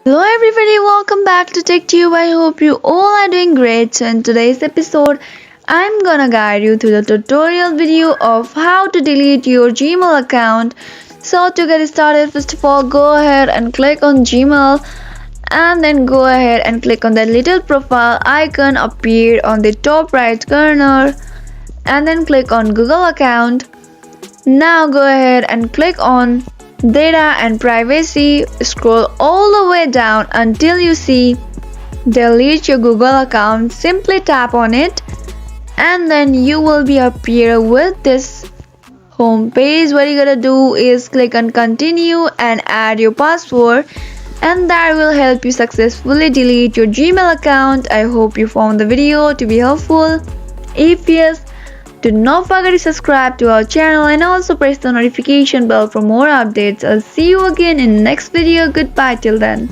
Hello everybody, welcome back to TechTube. I hope you all are doing great. So in today's episode, I'm gonna guide you through the tutorial video of how to delete your Gmail account. So to get started, first of all, go ahead and click on Gmail and then go ahead and click on that little profile icon appeared on the top right corner and then click on Google account. Now go ahead and click on data and privacy. Scroll all the way down until you see delete your Google account. Simply tap on it and then you will be appear with this home page. What you gotta do is click on continue and add your password, and that will help you successfully delete your Gmail account. I hope you found the video to be helpful. If yes, do not forget to subscribe to our channel and also press the notification bell for more updates. I'll see you again in the next video. Goodbye till then.